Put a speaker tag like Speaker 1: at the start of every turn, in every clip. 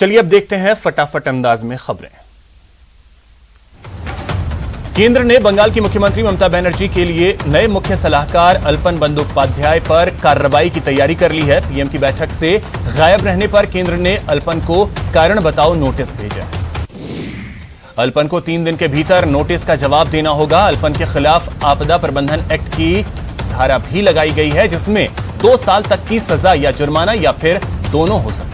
Speaker 1: चलिए अब देखते हैं फटाफट अंदाज में खबरें। केंद्र ने बंगाल की मुख्यमंत्री ममता बनर्जी के लिए नए मुख्य सलाहकार अल्पन बंदोपाध्याय पर कार्रवाई की तैयारी कर ली है। पीएम की बैठक से गायब रहने पर केंद्र ने अल्पन को कारण बताओ नोटिस भेजा है। अल्पन को 3 दिन के भीतर नोटिस का जवाब देना होगा। अल्पन के खिलाफ आपदा प्रबंधन एक्ट की धारा भी लगाई गई है, जिसमें 2 साल तक की सजा या जुर्माना या फिर दोनों हो सकते हैं।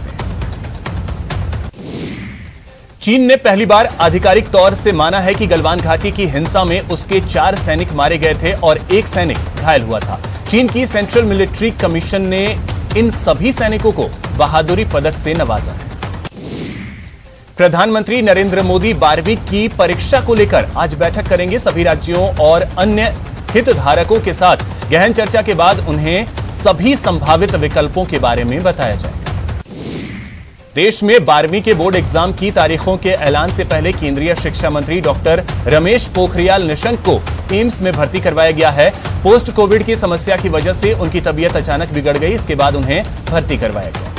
Speaker 1: चीन ने पहली बार आधिकारिक तौर से माना है कि गलवान घाटी की हिंसा में उसके 4 सैनिक मारे गए थे और 1 सैनिक घायल हुआ था। चीन की सेंट्रल मिलिट्री कमीशन ने इन सभी सैनिकों को बहादुरी पदक से नवाजा है। प्रधानमंत्री नरेंद्र मोदी 12वीं की परीक्षा को लेकर आज बैठक करेंगे। सभी राज्यों और अन्य हितधारकों के साथ गहन चर्चा के बाद उन्हें सभी संभावित विकल्पों के बारे में बताया जाएगा। देश में 12वीं के बोर्ड एग्जाम की तारीखों के ऐलान से पहले केंद्रीय शिक्षा मंत्री डॉक्टर रमेश पोखरियाल निशंक को एम्स में भर्ती करवाया गया है। पोस्ट कोविड की समस्या की वजह से उनकी तबीयत अचानक बिगड़ गई। इसके बाद उन्हें भर्ती करवाया गया।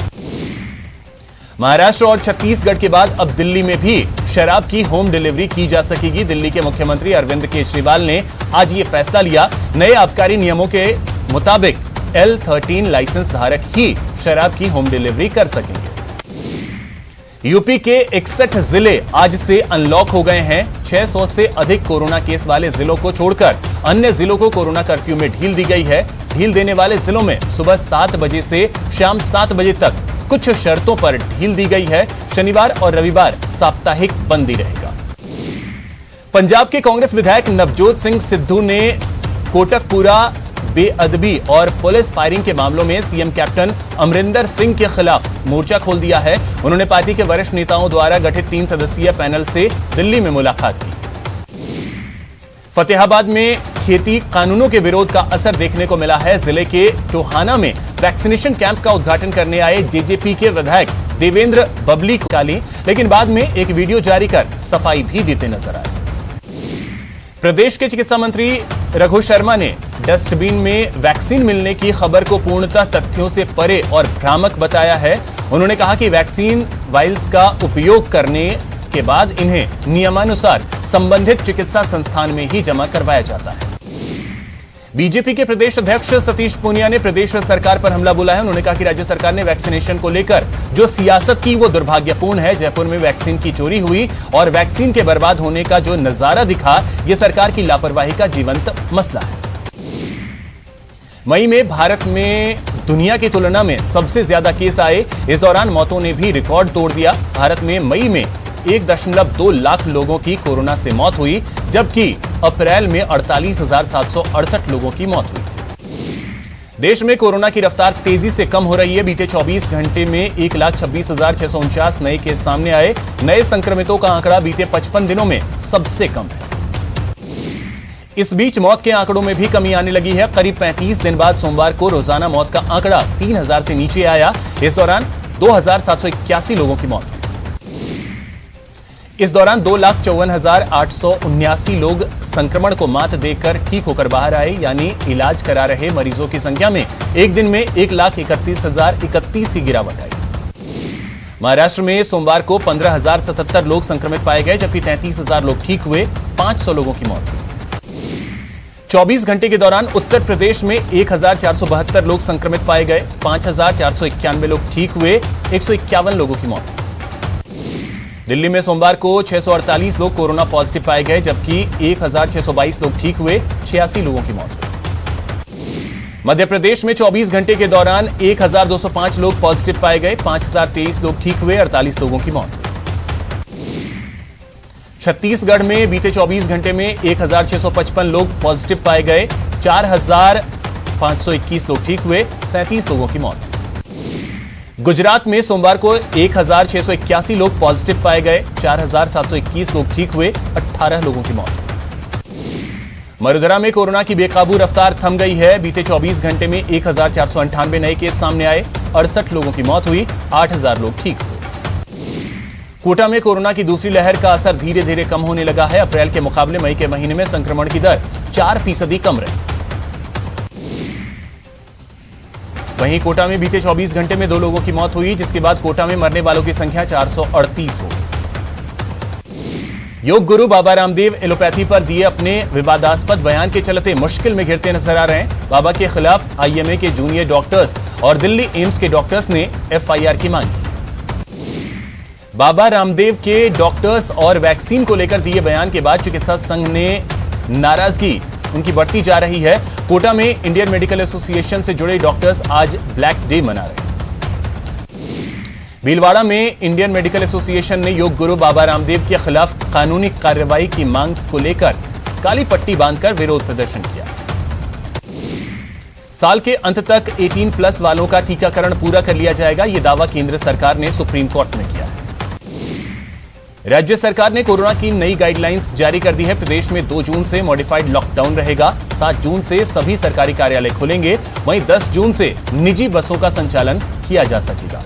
Speaker 1: महाराष्ट्र और छत्तीसगढ़ के बाद अब दिल्ली में भी शराब की होम डिलीवरी की जा सकेगी। दिल्ली के मुख्यमंत्री अरविंद केजरीवाल ने आज ये फैसला लिया। नए आबकारी नियमों के मुताबिक L13 लाइसेंस धारक ही शराब की होम डिलीवरी कर सकेंगे। यूपी के 61 जिले आज से अनलॉक हो गए हैं। 600 से अधिक कोरोना केस वाले जिलों को छोड़कर अन्य जिलों को कोरोना कर्फ्यू में ढील दी गई है। ढील देने वाले जिलों में सुबह 7 बजे से शाम 7 बजे तक कुछ शर्तों पर ढील दी गई है। शनिवार और रविवार साप्ताहिक बंदी रहेगा। पंजाब के कांग्रेस विधायक नवजोत सिंह सिद्धू ने कोटकपुरा बेअदबी और पुलिस फायरिंग के मामलों में सीएम कैप्टन अमरिंदर सिंह के खिलाफ मोर्चा खोल दिया है। उन्होंने पार्टी के वरिष्ठ नेताओं द्वारा गठित 3 सदस्यीय पैनल से दिल्ली में मुलाकात की। फतेहाबाद में खेती कानूनों के विरोध का असर देखने को मिला है। जिले के टोहाना में वैक्सीनेशन कैंप का उद्घाटन करने आए जेजेपी के विधायक देवेंद्र बबली को टाली, लेकिन बाद में एक वीडियो जारी कर सफाई भी देते नजर आए। प्रदेश के चिकित्सा मंत्री रघु शर्मा ने डस्टबिन में वैक्सीन मिलने की खबर को पूर्णतः तथ्यों से परे और भ्रामक बताया है। उन्होंने कहा कि वैक्सीन वायल्स का उपयोग करने के बाद इन्हें नियमानुसार संबंधित चिकित्सा संस्थान में ही जमा करवाया जाता है। बीजेपी के प्रदेश अध्यक्ष सतीश पूनिया ने प्रदेश सरकार पर हमला बोला है। उन्होंने कहा कि राज्य सरकार ने वैक्सीनेशन को लेकर जो सियासत की वो दुर्भाग्यपूर्ण है। जयपुर में वैक्सीन की चोरी हुई और वैक्सीन के बर्बाद होने का जो नजारा दिखा, ये सरकार की लापरवाही का जीवंत मसला है। मई में भारत में दुनिया की तुलना में सबसे ज्यादा केस आए। इस दौरान मौतों ने भी रिकॉर्ड तोड़ दिया। भारत में मई में 1.2 लाख लोगों की कोरोना से मौत हुई, जबकि अप्रैल में 48,768 लोगों की मौत हुई। देश में कोरोना की रफ्तार तेजी से कम हो रही है। बीते 24 घंटे में 1,26,649 नए केस सामने आए। नए संक्रमितों का आंकड़ा बीते 55 दिनों में सबसे कम है। इस बीच मौत के आंकड़ों में भी कमी आने लगी है। करीब 35 दिन बाद सोमवार को रोजाना मौत का आंकड़ा 3,000 से नीचे आया। इस दौरान 2,781 लोगों की मौत हुई। इस दौरान 2,54,879 लोग संक्रमण को मात देकर ठीक होकर बाहर आए, यानी इलाज करा रहे मरीजों की संख्या में एक दिन में 1,31,031 की गिरावट आई। महाराष्ट्र में सोमवार को 15,077 लोग संक्रमित पाए गए, जबकि 33,000 लोग ठीक हुए। 500 लोगों की मौत हुई। 24 घंटे के दौरान उत्तर प्रदेश में 1,472 लोग संक्रमित पाए गए। 5,491 लोग ठीक हुए। 151 लोगों की मौत। दिल्ली में सोमवार को 648 लोग कोरोना पॉजिटिव पाए गए, जबकि 1,622 लोग ठीक हुए। 86 लोगों की मौत हुई। मध्य प्रदेश में 24 घंटे के दौरान 1,205 लोग पॉजिटिव पाए गए। 5,023 लोग ठीक हुए। 48 लोगों की मौत। छत्तीसगढ़ में बीते 24 घंटे में 1,655 लोग पॉजिटिव पाए गए। 4,521 लोग ठीक हुए। 37 लोगों की मौत। गुजरात में सोमवार को 1,681 लोग पॉजिटिव पाए गए। 4,721 लोग ठीक हुए। 18 लोगों की मौत। मरुधरा में कोरोना की बेकाबू रफ्तार थम गई है। बीते 24 घंटे में 1,498 नए केस सामने आए। 68 लोगों की मौत हुई। 8,000 लोग ठीक हुए। कोटा में कोरोना की दूसरी लहर का असर धीरे धीरे कम होने लगा है। अप्रैल के मुकाबले मई के महीने में संक्रमण की दर 4% कम रही। वहीं कोटा में बीते 24 घंटे में 2 लोगों की मौत हुई, जिसके बाद कोटा में मरने वालों की संख्या 438 हो गई। योग गुरु बाबा रामदेव एलोपैथी पर दिए अपने विवादास्पद बयान के चलते मुश्किल में घिरते नजर आ रहे हैं। बाबा के खिलाफ आईएमए के जूनियर डॉक्टर्स और दिल्ली एम्स के डॉक्टर्स ने एफआईआर की मांग की। बाबा रामदेव के डॉक्टर्स और वैक्सीन को लेकर दिए बयान के बाद चिकित्सा संघ ने नाराजगी उनकी बढ़ती जा रही है। कोटा में इंडियन मेडिकल एसोसिएशन से जुड़े डॉक्टर्स आज ब्लैक डे मना रहे हैं। भीलवाड़ा में इंडियन मेडिकल एसोसिएशन ने योग गुरु बाबा रामदेव के खिलाफ कानूनी कार्रवाई की मांग को लेकर काली पट्टी बांधकर विरोध प्रदर्शन किया। साल के अंत तक 18+ वालों का टीकाकरण पूरा कर लिया जाएगा, यह दावा केंद्र सरकार ने सुप्रीम कोर्ट में किया है। राज्य सरकार ने कोरोना की नई गाइडलाइंस जारी कर दी है। प्रदेश में 2 जून से मॉडिफाइड लॉकडाउन रहेगा। 7 जून से सभी सरकारी कार्यालय खुलेंगे। वहीं 10 जून से निजी बसों का संचालन किया जा सकेगा।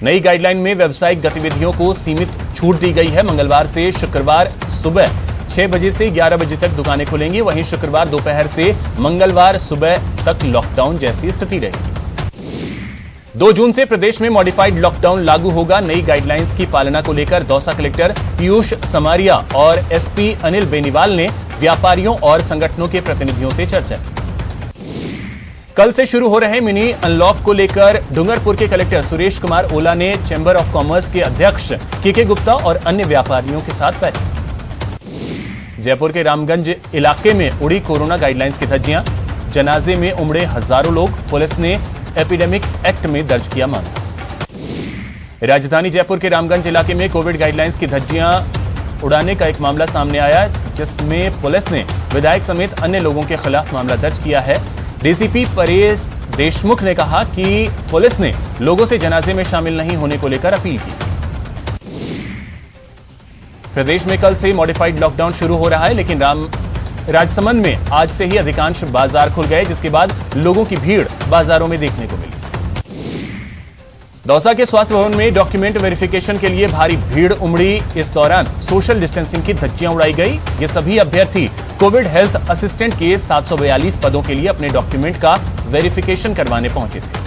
Speaker 1: नई गाइडलाइन में व्यावसायिक गतिविधियों को सीमित छूट दी गई है। मंगलवार से शुक्रवार सुबह 6 बजे से 11 बजे तक दुकानें खुलेंगी। वहीं शुक्रवार दोपहर से मंगलवार सुबह तक लॉकडाउन जैसी स्थिति रहेगी। 2 जून से प्रदेश में मॉडिफाइड लॉकडाउन लागू होगा। नई गाइडलाइंस की पालना को लेकर दौसा कलेक्टर पीयूष समारिया और एसपी अनिल बेनीवाल ने व्यापारियों और संगठनों के प्रतिनिधियों से चर्चा की। कल से शुरू हो रहे मिनी अनलॉक को लेकर डूंगरपुर के कलेक्टर सुरेश कुमार ओला ने चैंबर ऑफ कॉमर्स के अध्यक्ष के गुप्ता और अन्य व्यापारियों के साथ बैठक। जयपुर के रामगंज इलाके में उड़ी कोरोना गाइडलाइंस की धज्जियां। जनाजे में उमड़े हजारों लोग। पुलिस ने एपिडेमिक एक्ट में दर्ज किया मामला। राजधानी जयपुर के रामगंज इलाके में कोविड गाइडलाइंस की धज्जियां उड़ाने का एक मामला सामने आया, जिसमें पुलिस ने विधायक समेत अन्य लोगों के खिलाफ मामला दर्ज किया है। डीसीपी परेश देशमुख ने कहा कि पुलिस ने लोगों से जनाजे में शामिल नहीं होने को लेकर अपील की। प्रदेश में कल से मॉडिफाइड लॉकडाउन शुरू हो रहा है, लेकिन राजसमंद में आज से ही अधिकांश बाजार खुल गए, जिसके बाद लोगों की भीड़ बाजारों में देखने को मिली। दौसा के स्वास्थ्य भवन में डॉक्यूमेंट वेरिफिकेशन के लिए भारी भीड़ उमड़ी। इस दौरान सोशल डिस्टेंसिंग की धज्जियां उड़ाई गई। ये सभी अभ्यर्थी कोविड हेल्थ असिस्टेंट के 742 पदों के लिए अपने डॉक्यूमेंट का वेरिफिकेशन करवाने पहुंचे थे।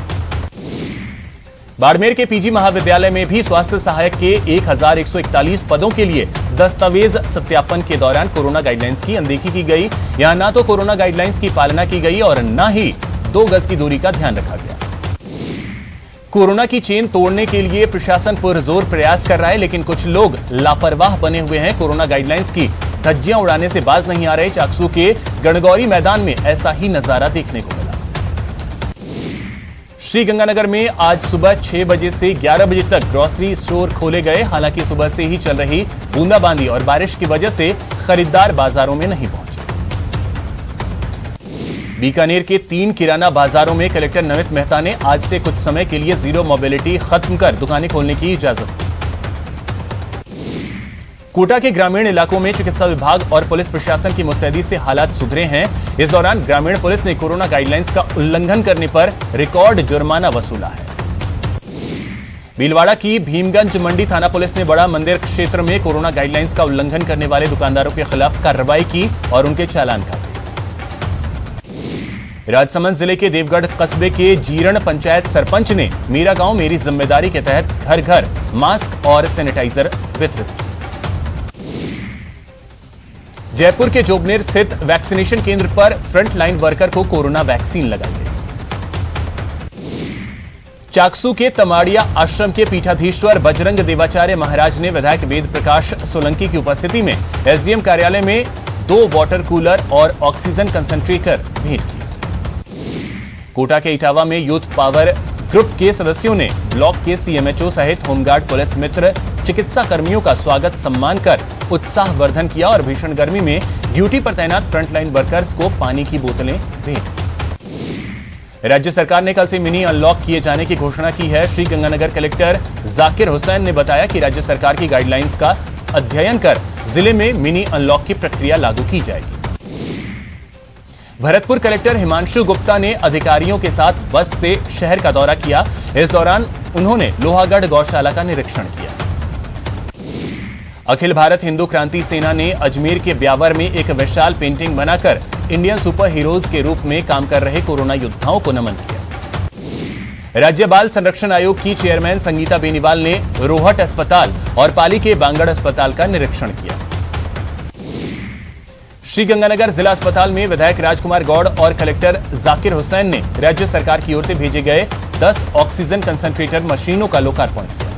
Speaker 1: बाड़मेर के पीजी महाविद्यालय में भी स्वास्थ्य सहायक के 1141 पदों के लिए दस्तावेज सत्यापन के दौरान कोरोना गाइडलाइंस की अनदेखी की गई। यहां ना तो कोरोना गाइडलाइंस की पालना की गई और न ही 2 गज की दूरी का ध्यान रखा गया। कोरोना की चेन तोड़ने के लिए प्रशासन पुरजोर प्रयास कर रहा है, लेकिन कुछ लोग लापरवाह बने हुए हैं। कोरोना गाइडलाइंस की धज्जियां उड़ाने से बाज नहीं आ रहे। चाकसू के गणगौरी मैदान में ऐसा ही नजारा देखने को मिला। श्रीगंगानगर में आज सुबह 6 बजे से 11 बजे तक ग्रोसरी स्टोर खोले गए। हालांकि सुबह से ही चल रही बूंदाबांदी और बारिश की वजह से खरीदार बाजारों में नहीं पहुंचे। बीकानेर के 3 किराना बाजारों में कलेक्टर नमित मेहता ने आज से कुछ समय के लिए जीरो मोबिलिटी खत्म कर दुकानें खोलने की इजाजत दी। कोटा के ग्रामीण इलाकों में चिकित्सा विभाग और पुलिस प्रशासन की मुस्तैदी से हालात सुधरे हैं। इस दौरान ग्रामीण पुलिस ने कोरोना गाइडलाइंस का उल्लंघन करने पर रिकॉर्ड जुर्माना वसूला है। भीलवाड़ा की भीमगंज मंडी थाना पुलिस ने बड़ा मंदिर क्षेत्र में कोरोना गाइडलाइंस का उल्लंघन करने वाले दुकानदारों के खिलाफ कार्रवाई की और उनके चालान काटे। राजसमंद जिले के देवगढ़ कस्बे के जीरण पंचायत सरपंच ने मेरा गांव मेरी जिम्मेदारी के तहत घर घर मास्क और सैनिटाइजर वितरित किए। जयपुर के जोबनेर स्थित वैक्सीनेशन केंद्र पर फ्रंट लाइन वर्कर को कोरोना वैक्सीन लगाई गई। चाकसू के तमाड़िया आश्रम के पीठाधीश्वर बजरंग देवाचार्य महाराज ने विधायक वेद प्रकाश सोलंकी की उपस्थिति में एसडीएम कार्यालय में 2 वाटर कूलर और ऑक्सीजन कंसंट्रेटर भेंट किए। कोटा के इटावा में यूथ पावर ग्रुप के सदस्यों ने ब्लॉक के सीएमएचओ सहित होमगार्ड पुलिस मित्र चिकित्सा कर्मियों का स्वागत सम्मान कर उत्साहवर्धन किया और भीषण गर्मी में ड्यूटी पर तैनात फ्रंटलाइन वर्कर्स को पानी की बोतलें भेंट की। राज्य सरकार ने कल से मिनी अनलॉक किए जाने की घोषणा की है। श्रीगंगानगर कलेक्टर जाकिर हुसैन ने बताया कि राज्य सरकार की गाइडलाइंस का अध्ययन कर जिले में मिनी अनलॉक की प्रक्रिया लागू की जाएगी। भरतपुर कलेक्टर हिमांशु गुप्ता ने अधिकारियों के साथ बस से शहर का दौरा किया। इस दौरान उन्होंने लोहागढ़ गौशाला का निरीक्षण किया। अखिल भारत हिंदू क्रांति सेना ने अजमेर के ब्यावर में एक विशाल पेंटिंग बनाकर इंडियन सुपर हीरोज के रूप में काम कर रहे कोरोना योद्धाओं को नमन किया। राज्य बाल संरक्षण आयोग की चेयरमैन संगीता बेनीवाल ने रोहट अस्पताल और पाली के बांगड़ अस्पताल का निरीक्षण किया। श्रीगंगानगर जिला अस्पताल में विधायक राजकुमार गौड़ और कलेक्टर जाकिर हुसैन ने राज्य सरकार की ओर से भेजे गए 10 ऑक्सीजन कंसंट्रेटर मशीनों का लोकार्पण किया।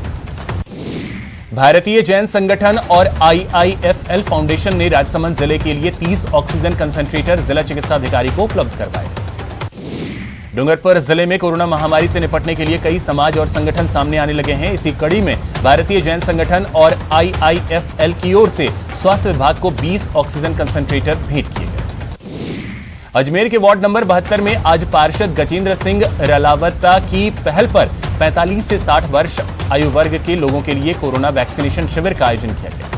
Speaker 1: भारतीय जैन संगठन और IIFL फाउंडेशन ने राजसमंद जिले के लिए 30 ऑक्सीजन कंसंट्रेटर जिला चिकित्सा अधिकारी को उपलब्ध करवाए। डूंगरपुर जिले में कोरोना महामारी से निपटने के लिए कई समाज और संगठन सामने आने लगे हैं। इसी कड़ी में भारतीय जैन संगठन और IIFL की ओर से स्वास्थ्य विभाग को 20 ऑक्सीजन कंसंट्रेटर भेंट किए गए। अजमेर के वार्ड नंबर 72 में आज पार्षद गजेंद्र सिंह रलावता की पहल पर 45 से 60 वर्ष आयु वर्ग के लोगों के लिए कोरोना वैक्सीनेशन शिविर का आयोजन किया गया।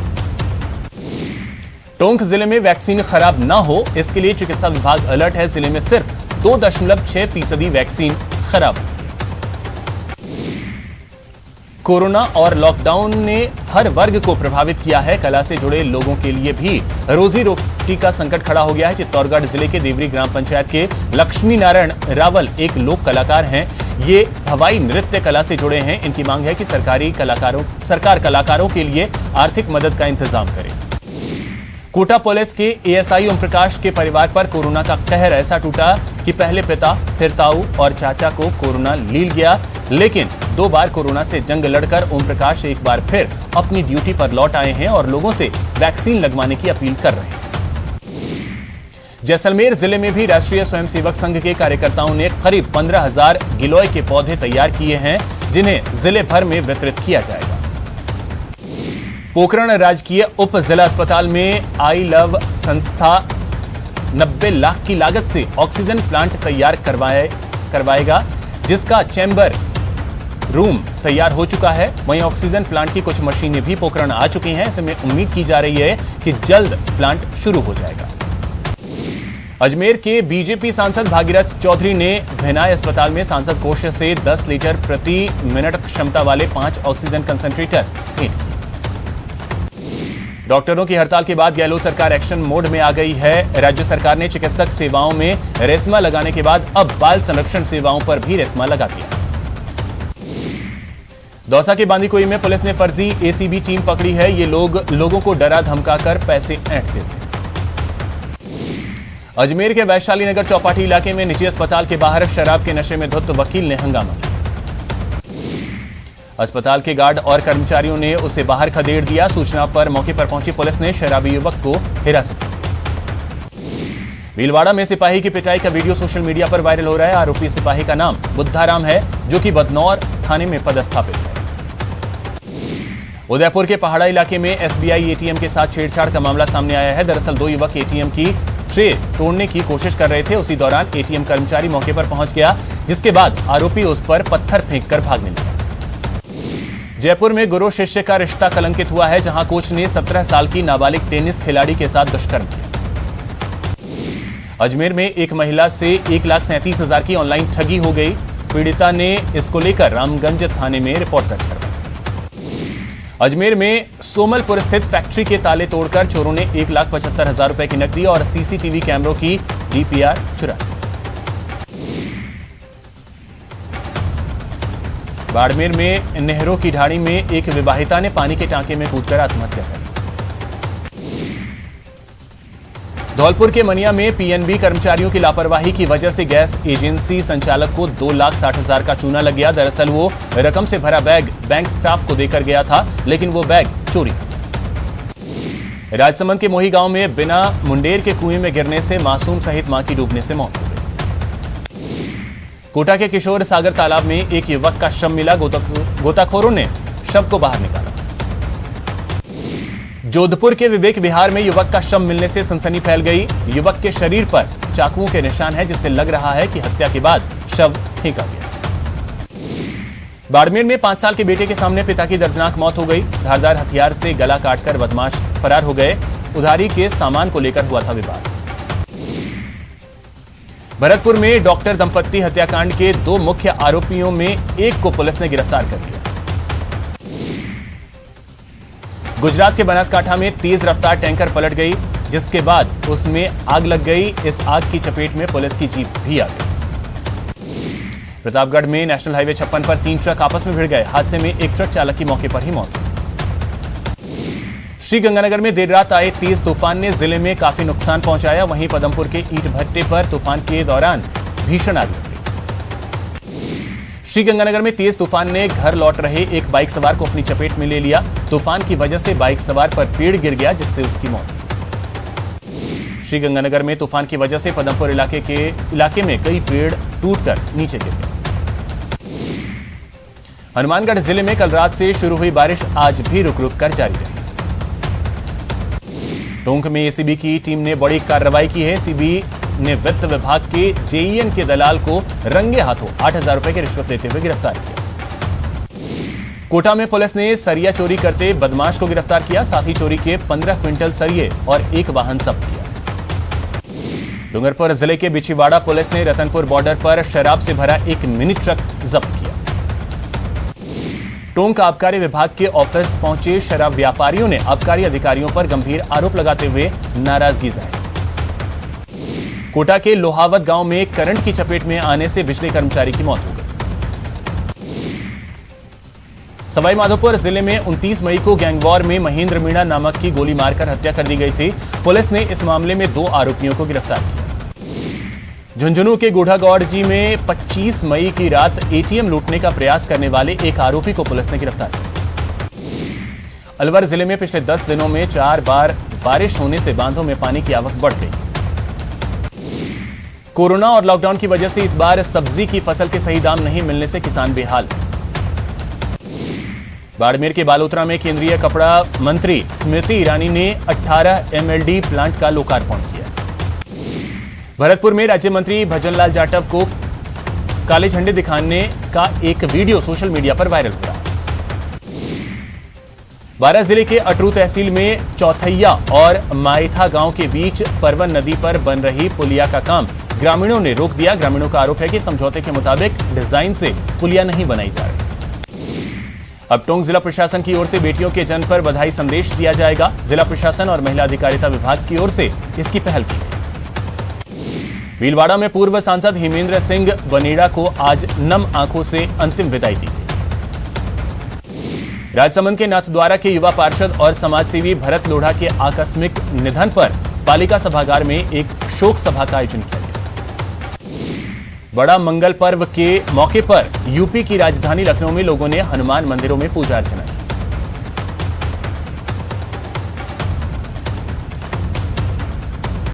Speaker 1: टोंक जिले में वैक्सीन खराब न हो, इसके लिए चिकित्सा विभाग अलर्ट है। जिले में सिर्फ 2.6% वैक्सीन खराब हुई। कोरोना और लॉकडाउन ने हर वर्ग को प्रभावित किया है। कला से जुड़े लोगों के लिए भी रोजी रोटी का संकट खड़ा हो गया है। चित्तौड़गढ़ जिले के देवरी ग्राम पंचायत के लक्ष्मी नारायण रावल एक लोक कलाकार हैं। ये हवाई नृत्य कला से जुड़े हैं। इनकी मांग है कि सरकार कलाकारों के लिए आर्थिक मदद का इंतजाम करे। कोटा पुलिस के ASI ओम प्रकाश के परिवार पर कोरोना का कहर ऐसा टूटा कि पहले पिता, फिर ताऊ और चाचा को कोरोना लील गया, लेकिन 2 बार कोरोना से जंग लड़कर ओम प्रकाश एक बार फिर अपनी ड्यूटी पर लौट आए हैं और लोगों से वैक्सीन लगवाने की अपील कर रहे हैं। जैसलमेर जिले में भी राष्ट्रीय स्वयंसेवक संघ के कार्यकर्ताओं ने करीब 15,000 गिलोय के पौधे तैयार किए हैं, जिन्हें जिले भर में वितरित किया जाएगा। पोखरण राजकीय उप जिला अस्पताल में आई लव संस्था 90 लाख की लागत से ऑक्सीजन प्लांट तैयार करवाएगा, जिसका चैम्बर रूम तैयार हो चुका है। वहीं ऑक्सीजन प्लांट की कुछ मशीनें भी पोखरण आ चुकी हैं। ऐसे में उम्मीद की जा रही है कि जल्द प्लांट शुरू हो जाएगा। अजमेर के बीजेपी सांसद भागीरथ चौधरी ने भिनाई अस्पताल में सांसद कोष से 10 लीटर प्रति मिनट क्षमता वाले 5 ऑक्सीजन कंसंट्रेटर भेंट किए। डॉक्टरों की हड़ताल के बाद गहलोत सरकार एक्शन मोड में आ गई है। राज्य सरकार ने चिकित्सक सेवाओं में रेस्मा लगाने के बाद अब बाल संरक्षण सेवाओं पर भी रेस्मा लगा दिया। दौसा के बांदीकुई में पुलिस ने फर्जी ACB टीम पकड़ी है। ये लोग लोगों को डरा धमकाकर पैसे ऐंठते थे। अजमेर के वैशाली नगर चौपाटी इलाके में निजी अस्पताल के बाहर शराब के नशे में धुत वकील ने हंगामा किया। अस्पताल के गार्ड और कर्मचारियों ने उसे बाहर खदेड़ दिया। सूचना पर मौके पर पहुंची पुलिस ने शराबी युवक को हिरासत में लिया। भीलवाड़ा में सिपाही की पिटाई का वीडियो सोशल मीडिया पर वायरल हो रहा है। आरोपी सिपाही का नाम बुद्धाराम है, जो कि बदनौर थाने में पदस्थापित है। उदयपुर के पहाड़ा इलाके में SBI ATM के साथ छेड़छाड़ का मामला सामने आया है। दरअसल 2 युवक ATM की ट्रे तोड़ने की कोशिश कर रहे थे। उसी दौरान ATM कर्मचारी मौके पर पहुंच गया, जिसके बाद आरोपी उस पर पत्थर फेंककर भागने लगा। जयपुर में गुरु शिष्य का रिश्ता कलंकित हुआ है, जहां कोच ने 17 साल की नाबालिग टेनिस खिलाड़ी के साथ दुष्कर्म किया। अजमेर में एक महिला से 1,37,000 की ऑनलाइन ठगी हो गई। पीड़िता ने इसको लेकर रामगंज थाने में रिपोर्ट दर्ज करवाई। अजमेर में सोमलपुर स्थित फैक्ट्री के ताले तोड़कर चोरों ने 1,75,000 रुपए की नकदी और CCTV कैमरों की DPR चुरा ली। बाड़मेर में नहरों की ढाणी में एक विवाहिता ने पानी के टांके में कूदकर आत्महत्या कर ली। धौलपुर के मनिया में PNB कर्मचारियों की लापरवाही की वजह से गैस एजेंसी संचालक को 2,60,000 का चूना लग गया। दरअसल वो रकम से भरा बैग बैंक स्टाफ को देकर गया था, लेकिन वो बैग चोरी हो गया। राजसमंद के मोही गांव में बिना मुंडेर के कुएं में गिरने से मासूम सहित मां की डूबने से मौत हो गई। कोटा के किशोर सागर तालाब में एक युवक का शव मिला। गोताखोरों ने शव को बाहर निकाला। जोधपुर के विवेक विहार में युवक का शव मिलने से सनसनी फैल गई। युवक के शरीर पर चाकुओं के निशान हैं, जिससे लग रहा है कि हत्या के बाद शव फेंका गया। बाड़मेर में 5 साल के बेटे के सामने पिता की दर्दनाक मौत हो गई। धारदार हथियार से गला काटकर बदमाश फरार हो गए। उधारी के सामान को लेकर हुआ था विवाद। भरतपुर में डॉक्टर दंपत्ति हत्याकांड के 2 मुख्य आरोपियों में एक को पुलिस ने गिरफ्तार कर लिया। गुजरात के बनासकांठा में तेज रफ्तार टैंकर पलट गई, जिसके बाद उसमें आग लग गई। इस आग की चपेट में पुलिस की जीप भी आ गई। प्रतापगढ़ में नेशनल हाईवे 56 पर 3 ट्रक आपस में भिड़ गए। हादसे में एक ट्रक चालक की मौके पर ही मौत। श्रीगंगानगर में देर रात आए तेज तूफान ने जिले में काफी नुकसान पहुंचाया। वहीं पदमपुर के ईंट भट्टे पर तूफान के दौरान भीषण आग लग गई। श्रीगंगानगर में तेज तूफान ने घर लौट रहे एक बाइक सवार को अपनी चपेट में ले लिया। तूफान की वजह से बाइक सवार पर पेड़ गिर गया, जिससे उसकी मौत हुई। श्रीगंगानगर में तूफान की वजह से पदमपुर इलाके में कई पेड़ टूटकर नीचे गिर गए। हनुमानगढ़ जिले में कल रात से शुरू हुई बारिश आज भी रुक रुक कर जारी रही। टोंक में एसीबी की टीम ने बड़ी कार्रवाई की है। एसीबी ने वित्त विभाग के जेईएन के दलाल को रंगे हाथों 8,000 रुपए की रिश्वत लेते हुए गिरफ्तार किया। कोटा में पुलिस ने सरिया चोरी करते बदमाश को गिरफ्तार किया। साथ ही चोरी के 15 क्विंटल सरिये और एक वाहन जब्त किया। डूंगरपुर जिले के बिछीवाड़ा पुलिस ने रतनपुर बॉर्डर पर शराब से भरा एक मिनी ट्रक जब्त किया। टोंक आबकारी विभाग के ऑफिस पहुंचे शराब व्यापारियों ने आबकारी अधिकारियों पर गंभीर आरोप लगाते हुए नाराजगी जाहिर। कोटा के लोहावत गांव में करंट की चपेट में आने से बिजली कर्मचारी की मौत हो गई। सवाईमाधोपुर जिले में 29 मई को गैंगवॉर में महेंद्र मीणा नामक की गोली मारकर हत्या कर दी गई थी। पुलिस ने इस मामले में 2 आरोपियों को गिरफ्तार किया। झुंझुनू के गोढ़ागौड़ जी में 25 मई की रात एटीएम लूटने का प्रयास करने वाले एक आरोपी को पुलिस ने गिरफ्तार किया। अलवर जिले में पिछले 10 दिनों में 4 बार बारिश होने से बांधों में पानी की आवक बढ़ गई। कोरोना और लॉकडाउन की वजह से इस बार सब्जी की फसल के सही दाम नहीं मिलने से किसान बेहाल। बाड़मेर के बालोतरा में केंद्रीय कपड़ा मंत्री स्मृति ईरानी ने 18 एमएलडी प्लांट का लोकार्पण किया। भरतपुर में राज्य मंत्री भजनलाल जाटव को काले झंडे दिखाने का एक वीडियो सोशल मीडिया पर वायरल हो रहा है। बारां जिले के अटरू तहसील में चौथैया और माइथा गांव के बीच परवन नदी पर बन रही पुलिया का काम ग्रामीणों ने रोक दिया। ग्रामीणों का आरोप है कि समझौते के मुताबिक डिजाइन से पुलिया नहीं बनाई जा रही। अब टोंक जिला प्रशासन की ओर से बेटियों के जन्म पर बधाई संदेश दिया जाएगा। जिला प्रशासन और महिला अधिकारिता विभाग की ओर से इसकी पहल की गई। भीलवाड़ा में पूर्व सांसद हेमेंद्र सिंह वनेड़ा को आज नम आंखों से अंतिम विदाई दी गई। राजसमंद के नाथद्वारा के युवा पार्षद और समाजसेवी भरत लोढ़ा के आकस्मिक निधन पर पालिका सभागार में एक शोक सभा का आयोजन किया गया। बड़ा मंगल पर्व के मौके पर यूपी की राजधानी लखनऊ में लोगों ने हनुमान मंदिरों में पूजा अर्चना की।